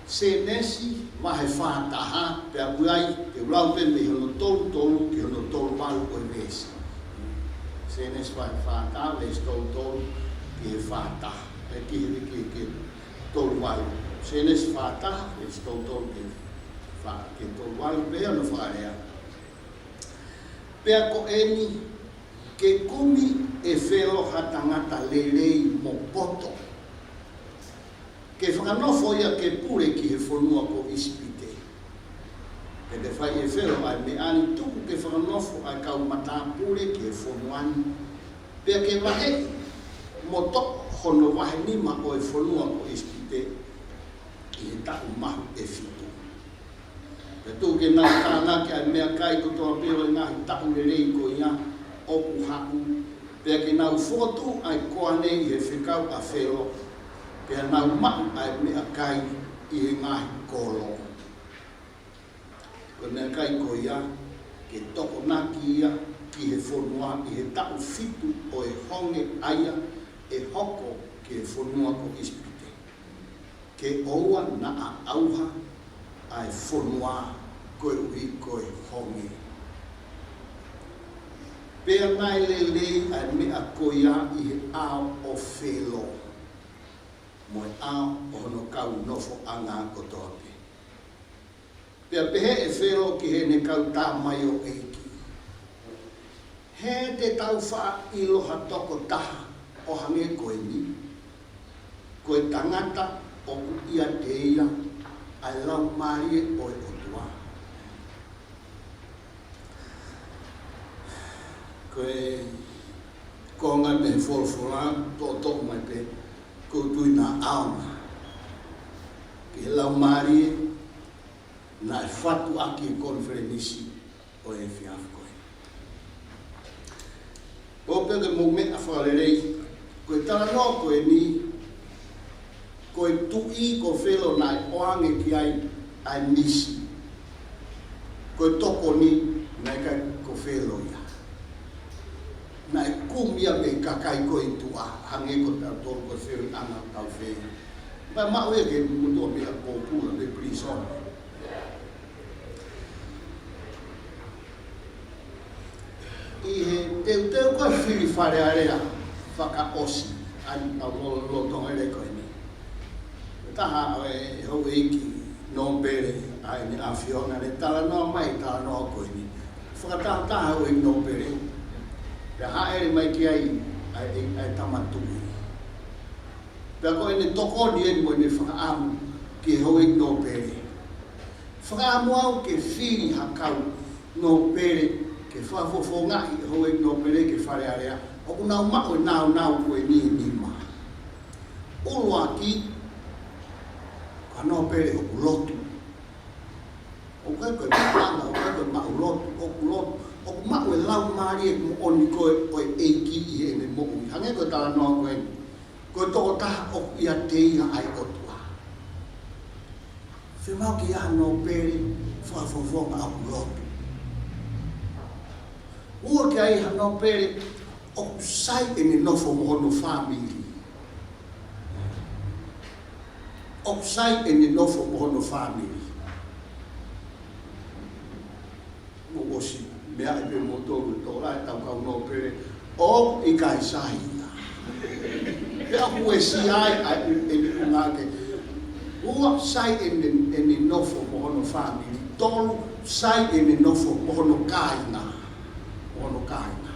Senesi mahe whātaha pe apuai te uraupe me hono tolu ki hono tolu malu o vesi. Senesi mahe whātaha le tolu ki he whātaha. Ki tolu malu. Senesi whātaha le tolu ki tolu malu pe hono whārea. Pea ko eni ke kumi e whelo hatangata lelei mo poto. Ke whakanofo ia ke pure ki he whanua ko ispite. Ke te whai e whero ai me ani tuku ke whakanofo ai kau mata pure ki he whanuani. Pea ke wahe mo toko hono wahe nima o e whanua ko ispite ki he taku mahu e whitu. Pe tu ke nā tāna ke ai mea kai ko toa pio e ngahi tau le rei ko ia oku haku. Pea ke nau fotu ai koa nei he whikau a whero. Pea nau mau ai mea kai i he ngahi kolo. Ko mea kai ko ia ke toko naki ia ki he whonua i he tau fitu o e honge aia e hoko ke he whonua ko ispite. Ke oua na a auha ai whonua koe ui koe honge. Pea nai lelei ai mea koia i he ao o whelo. Moe ao o hono kau nofo anga kotoa pe. Pea pehe e whelo ki he ne kau tā mai o eiki. He te tau wha iloha toko taha o hange koe ni. Koe tangata o ku ia te ia ai lau marie o e otua. Koe konga me wholwhola tō tōku mai pe koutu i nā aonga. Ki he lau marie na e whatu aki e konferenisi o e whiafu koe. Pōpea ke mō mea whalerei, koe tala no koe ni, koe tui ko whelo nai oange ki ai nisi. Koe toko ni nai kai ko whelo ia. Nai kumia me kakai koe tua, hange ko tau tōru ko whelo anga tau whelo. Mai mau e ke mutua mea pōpula me prison. I he teu koe whiri whare area whaka osi, ani au lotonga ere koe ni. Taha e hau eiki no pere ai ni a Fiona le tala no mai tala no koe ni. Whakataha taha hau eiki no pere. Pea haere mai ki ai tamatui. Pea koe ne toko ni eni mo ne whakaamu ki hau eiki no pere. Whakaamu au ke whiri hakau no pere ke whafofo ngahi hau eiki no pere ke whare area. Oku nau mako nau koe ni ma. Ulua ki no pere o lotu. O koe koe maanga, o koe koe mau lotu, o lotu. O mau e lau maari e mo oni koe o e eiki i e me mo ui. Hange koe tala noa koe ni. Koe toko taha o ia te ia ai otua. Whimau ki ia no pere, whafofonga o lotu. Ua ki ai no pere, o sai e ni nofo mohono family. Oksai e ni nofo mohono family. Mo osi, mea e pe motoru tōra e tau kau no pere, o i kai sahi. Pea hu e si ai e ni unake. Ua sai e ni nofo mohono family. Tolu sai e ni nofo mohono kaina. Mohono kaina.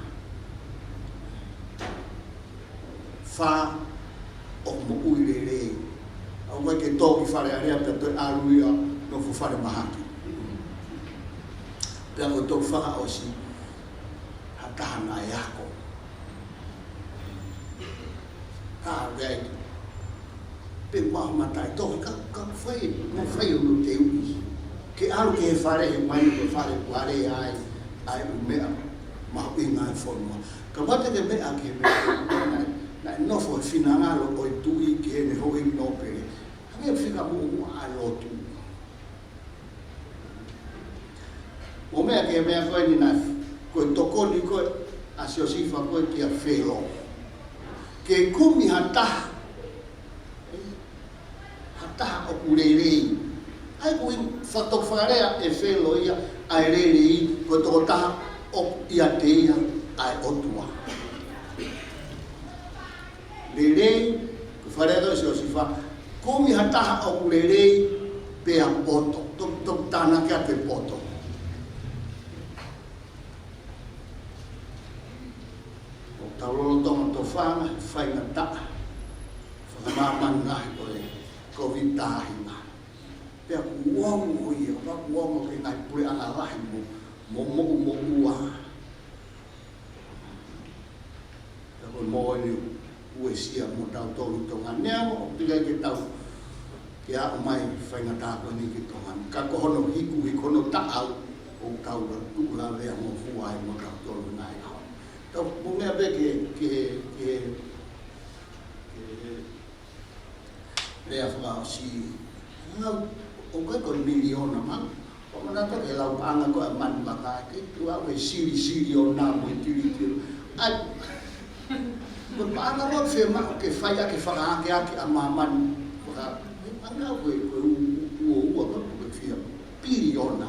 Fa o mo uirerei. Au koe ke tōki whare area pia toi aruia no fu whare mahaki. Pia koe tōki whaka osi hatahana e ako. Wei. Pe mahu matai tōki ka whai unu te ui. Ke aru ke he whare he mai ke whare whare ai mea mahu inga e whonua. Ka wate ke mea ke mea na nofo e whinangalo o i tui ki he ne hoi no pere. Hange whika muu a lotu. O mea ke mea koe ni nai, koe tokoni koe a siosifa koe ki a whelo. Ke kumi hataha, hataha o kurerei. Ai kui whatowharea e whelo ia ai rerei, koe toko taha o ia te ia ai otua. Rerei, ko wharedo se o sifa, kumi hataha o rerei pe a poto, tok tāna kia pe poto. O taurolo tonga to whanga, whainga taa, whakamāman ngahi o e COVID tāhinga. Pe a kuongo ia, wa kuongo ke ngai pure ana lahi mo ua. Pe a koe mo ue sia mo tau tolu tonga nea mo, pikai ke tau Ke a mai whaingata ko ni ki tongan. Ka kohono hiku i kono taau o tau la tūla lea mo fuai mo tau tolu nai hao. Tau mungea be ke lea whakao si ngau o koe kon miliona mang. O mana to ke lau anga ko a man maka ke tu a we siri o na mo tiri. Ai Berpana lo firma ke faya ke fara ke a maman ora anga we o ko ke fia piriona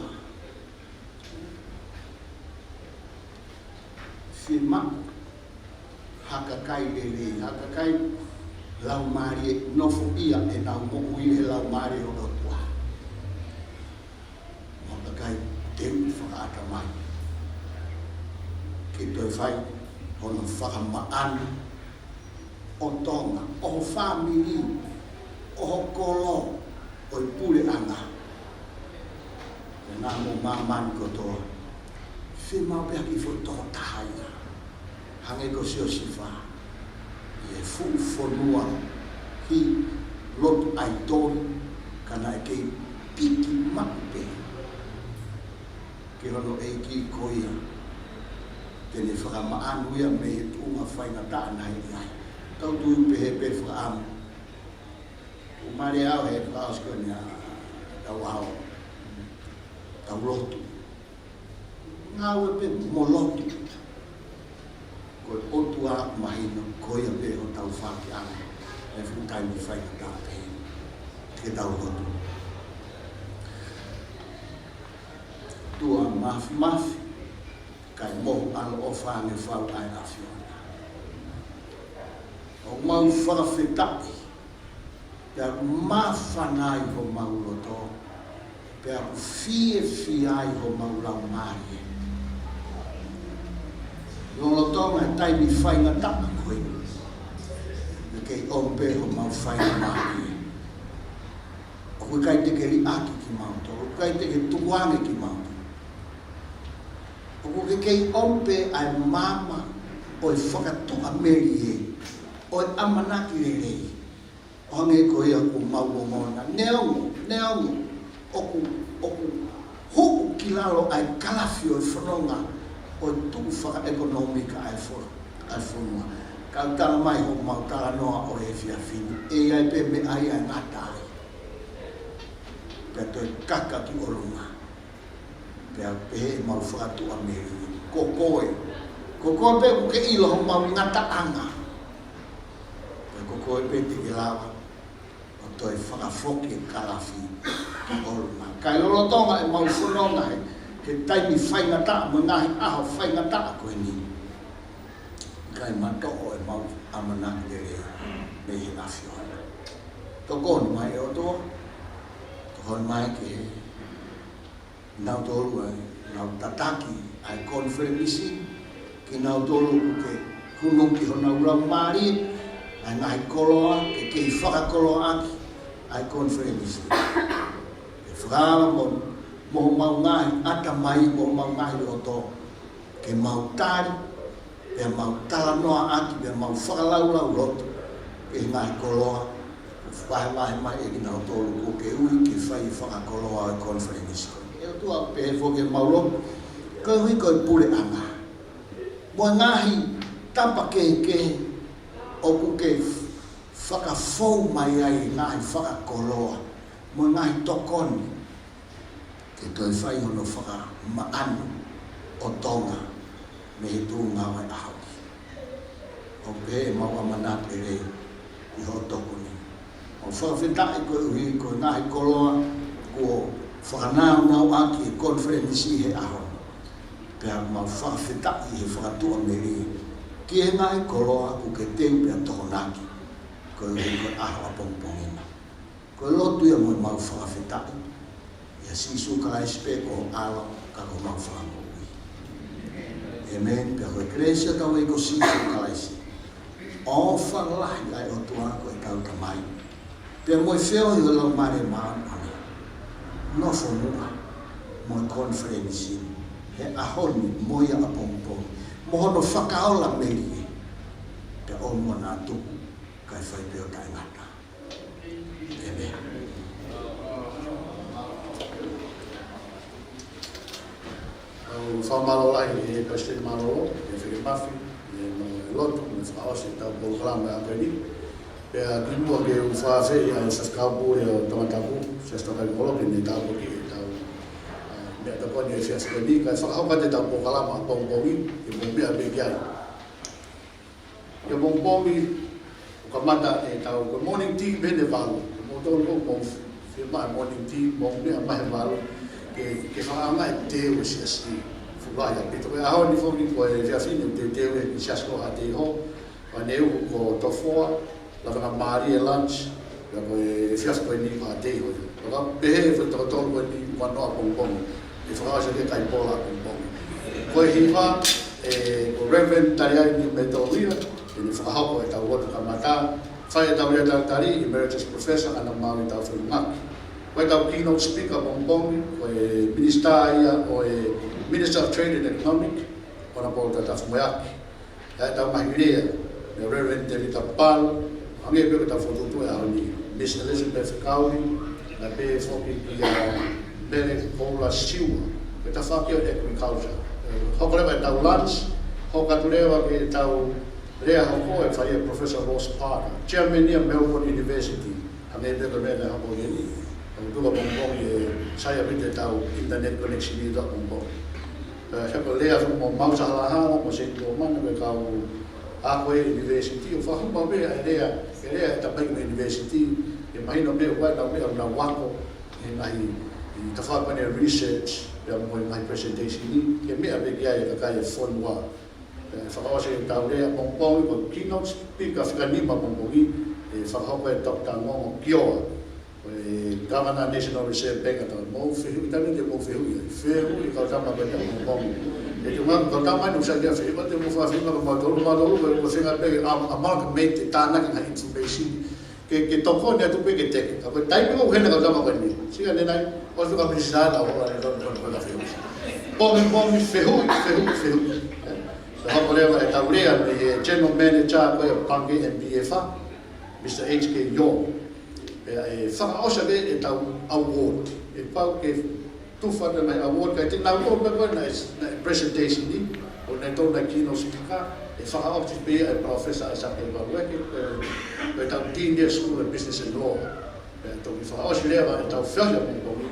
firma hakakai lele hakakai lau mari no fobia e na mo ui lau mari o tua hakakai te fara ta mai ke to fai ono fara maan o tonga, o family, o kolo, o pule anga. Nā mo maman kotoa. Whimau pia ki fo tō tahaina. Hange ko sio sifa. I e whonua hi lot ai tōi kana e kei piki mape. Ke hono e ki koia. Tene whakamaanuia me e tūnga whainga tāna i ai. Tau tui pehe whaamu. O mare au he whaasko ni a tau au. Tau lotu. Ngā ue pe mo lotu. Koe otu a mahino, koe a pe o tau whaki anga. E whutai mi whaika tā pehe. Ke tau lotu. Tua mafi. Kai mo alo o whange whau ai a whiona. O mau whakawhetaki, pia mawhanai ho mau roto, pia fie ho mau lau marie. Lolo tonga taimi whainga taka koe, e kei ompe ho mau whainga marie. O koe kai teke ri aki ki mauto, o kai teke tuange ki mauto. O koe kei ompe ai mama o e whakatua meri e. O amanaki rei onge ko ia ku mau ngona neongo oku hoku kilalo ai kalafio fronga o tu faka economica ai fonua ka tala mai ho mau tala noa o e fia fini e ai pe me ai ngata pe to kaka ki orunga pe mau fatu ameri kokoe pe ke ilo ho mau ngata anga koe pete ki lawa o toi whakafoki e kalafi ki oruma. Kai lolo tonga e mau whanonga he ke taimi whaingata mo ngahi aho whaingata koe ni. Kai matoko e mau amanaki e me he awhio hana. Tokoni mai e o toa. Tokoni mai ke nau toru ai nau tataki ai konferenisi ki nau toru ke kunungi ho nau lau maari ai ngai koloa, ke kei whakakoloa aki, ai konferenisi. E whakala mo mau ngahi, ata mai mo mau ngahi roto, ke mau tari, pe mau tala noa aki, pe mau whakalaulau roto, ke ngai koloa, whahe mai e ki nau tolu ko ke ui, ke whai whakakoloa ai konferenisi. E o tua pe fo ke mau roto, koe hui koe pule anga. Mo ngahi, tampa ke o kuke whakafou mai ai ngai whakakoloa mo ngai tokoni ke toi whai hono whaka maanu o tonga me he tūnga wai ahauki. O pe mau amanate rei i ho tokoni. O whakawhetai koe uhi koe ngai koloa ko whakanau nau aki e konferenisi he aho. Pea mau whakawhetai he whakatua me rei. Ki he ngai koloa ku ke teu pia tokonaki. Koe ui koe aho a pongpongina. Koe lotu ia mo mau whakawhetai. Ia sisu ka espeko alo ka ko mau whakamoi. Amen. Pia koe kresia tau e ko sisu ka laisi. O whalahi ai o tua koe tau tamai. Pia mo e whio i o lau mare maa ane. No whanua. Mo e konferensi. He ahoni mo ia a pongpongina. Mohono whakaola meri te o mua nā tuku kai whai peo tai ngata. Amen. tau whamalo lai e President Malolo, e Whiri Mafi, e Lotu, e whaose tau Polokalama a Koeni. Pea kimua ke u whawhewhi a Saskaupu e o Tamatapu, Sastokai Koloki, ne tau koki e tau mea taponi e Fias Koeni, kai whakahauka te tau Polokalama a Pongpongi, e Pongmea Bekiai. Ia Pongpongi, o ka mata e tau ka morning tea mene walu, mo tolu o mo whima morning tea, mo mea mahe walu, ke whaanga e teo e siasi, whulai a pito. E aho ni whoki ko e whiawhine te teo e siasko a te ho, wa neu ko tofoa, la whanga maari e lunch, la ko e whiawhine koe ni ko a te ho. Waka pehe e whaitokotolo koe ni wanoa pongpongi, e whakaasa ke kai pola pongpongi. Koe hiwa, ko Reverend Tariai ni Metolia, ini whakahoko e tau roto ka mata, whai e tau rea tau tari, Emeritus Professor, ana maui tau whurungaki. Koe tau keynote speaker Pongpongi, koe minister ia, o e Minister of Trade and Economic, ona polo tau whamoeaki. E tau mahirea, me Reverend David Tapal, ange peko tau whotutu e aoni, Miss Elizabeth Kauri, na pe whoki ki a Mere Kola Siwa, ke ta whakio agriculture. Hokolewa e tau lunch, hokaturewa ke tau Rea hoko e whai e Professor Ross Parker, Chairman of Melbourne University, a me peko rea na hoko geni, o tuka Pongpongi e saia pite tau internet connection i da Pongpongi. Heko lea mo mausa halahala, mo se tō mana me kau Ako e University, o whahumau mea e rea e Tapaima University, e mahino mea wai nau mea na wako, e mahi i tawhapane research, e mo i mahi presentation ni, e mea me kia e kakai e whonua. Whakawase e tau rea Pongpongi, ko keynote speaker whikanima Pongpongi, e whakahoko e Dr. Ngongo Kioa, e Governor National Reserve Bank atau mau whihui, tani te mau whihui, whihui kau tama koe tau Pongpongi. E te mga kau tama inu sa kia whihui, te mau whawhima ka matolu, ko whinga peke amalgamate te tānaki nga information, ke toko ni atu peke teke, ka koe taimi ko hena kau tama koe ni, sika nenai, o whika minisana o ora e tono koe ka whihui. Pongi, whihui. Hako lewa e tau rea me General Manager koe o Pange MBFA, Mr. H.K. Yong. E whakaosa me e tau award. E pau ke tufana mai award kai te nau koe me koe na presentation ni, o nei tōna keynote speaker, e whakaosa me e Professor Isaac Evalueke, e tau Dean School of Business and Law. Toki whakaosa lewa e tau whiawhia Pongpongi,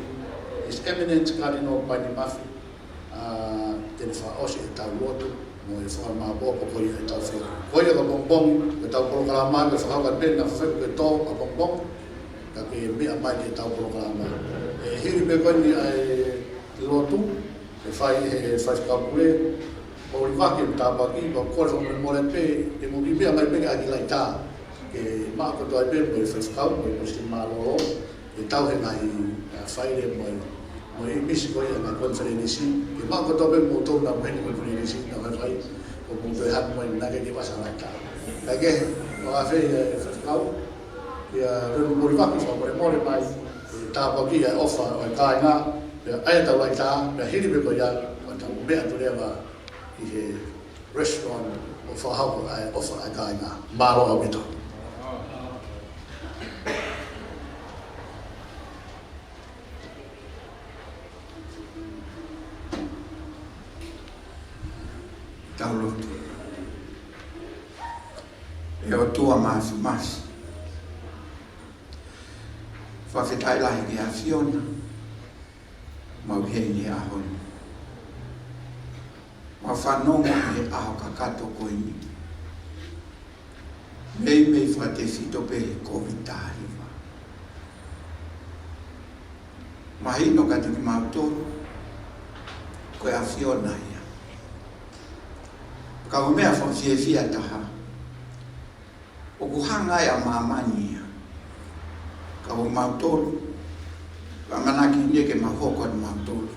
His Eminence Cardinal Paini Mafi, tene whakaosa e tau roto, mo e whaka maboa po koia e tau whia. Koia ka Pongpongi, e tau Polokalama, e whakauka pena whawheku e tō a Pongpongi, ka ke mea mai ke tau Polokalama. E hiri me koini ai lotu, e whai whakapue, o rivaki e tāpaki, o kore whamu mole pe, e mo mea mai peke aki lai tā, ke maa koto ai pe mo e whakau, mo e President Malolo, e tau he ngai whaire mo e misi koia ngai konferenisi, ke maa koto pe mo tōna mo heni konferenisi, na whai, o mo te hatu mo e nage ni wasa lai tā. Kage, o a whei e whakau, ke a ruru mo rivaki whamu e more mai, e tāpaki e ofa o e kāinga, e aia tau lai tā, e hiri me koia, o tau mea tu rewa, i he restaurant o whahau ai ofa ai kāinga, maro au mito. Taulotu. E o tua mas. Whawhetai lahi ki a Fiona, mau hei ni ahoni. Wa whanonga he aho kakato koini. Mei whate fito pe COVID-19. Mahino katu ki mautoro, koe a Fiona ia. Ka o mea whawhiewhia taha. O kuhanga e a mamani ia. Ka o mautoro, ka manaki nie ke mahoko anu mautoro.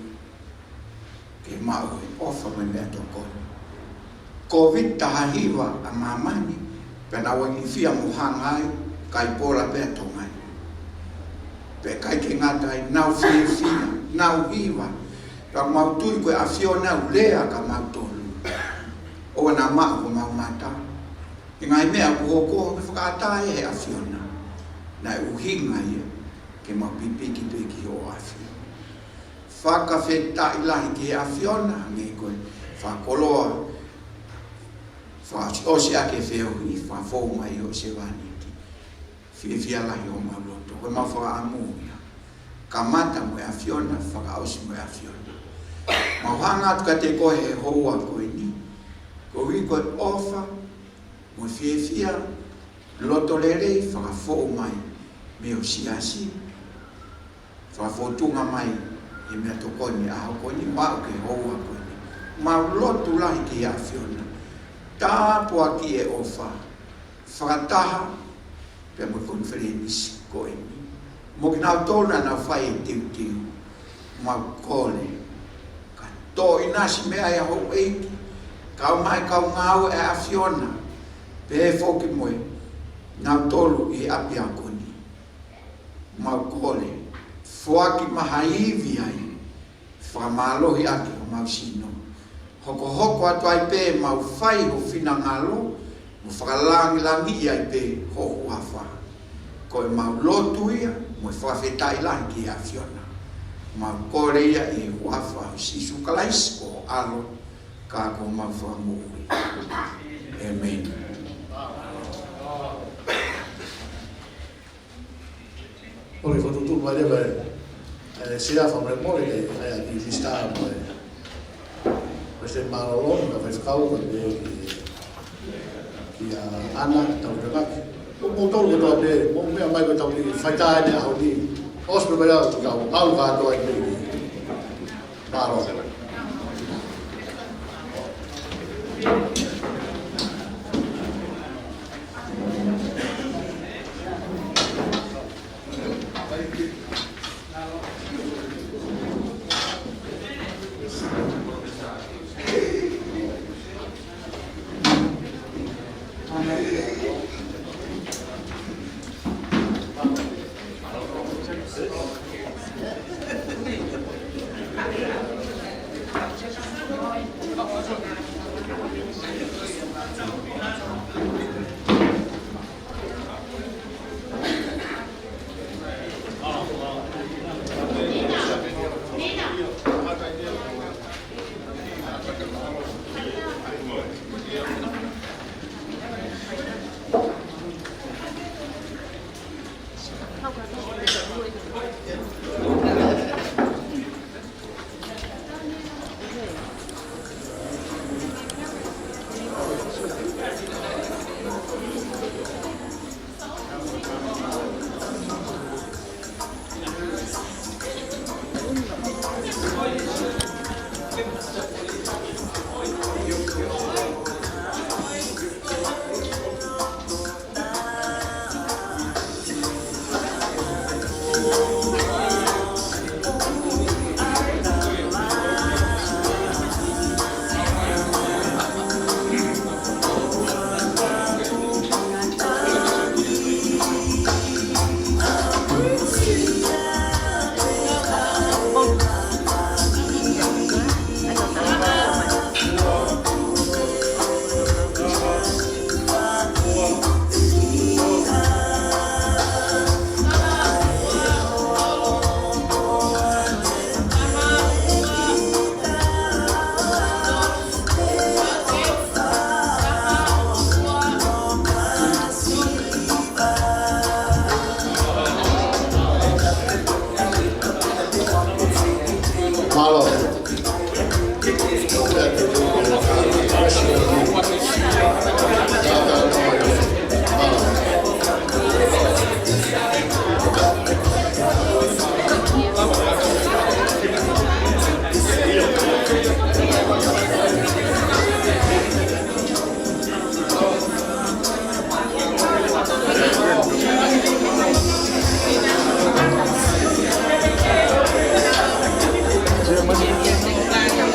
Ke mau e ofa me mea tokoni. COVID tahahiwa a mamani, pena wangi fia muhangai, kai pola pea tongai. Pe kai ke ngatai, nau fia, nau hiwa, ka mautui koe a Fiona ulea ka mautoro. O na maa ko maumata. I ngai mea kuhoko, me whakaatai he a Fiona. Na uhinga ia, ke mapipiki peki o a Fiona. whakawheta i lahi ki a whiona nge koe whakoloa o se ake wheo i whafou mai o se wani ki whia lahi o mauloto koe ma wha amu ia ka mata mo a whiona whakaosi mo a whiona ma whanga atu ka te koe he houa koe ni ko wi koe ofa mo whia loto lerei whakafou mai me o siasi whafotunga mai e mea to koni a hao koni wao ke houa koni ma lotu lahi ki a whiona tāpua ki e ofa whakataha pe mo konferenisi ko e mi mo ki nau tōna na whai e tiu ma kone ka tō inasi mea e hou eiki kau mai kau ngau e a whiona pe e whoki moe nau tolu i api a koni ma kone fuaki mahaivi ai whamalohi ake o mausino hoko atu ai pe mau whai ho whina ngalo mo whakalangi ai pe ho uawha ko e mau lotu ia mo e whawhetai lahi ki a whiona mau kore ia e uawha o sisu kalais o alo ka ko mau whamui Amen. Oi, quando tu vai levar se a família morre, aí aqui está, mas tem malolong, vai ficar o que a Ana tá por aqui. O motor que tá ali, o meu amigo tá ali, vai tá ali, os primeiros que o algo vai do aí, malolong.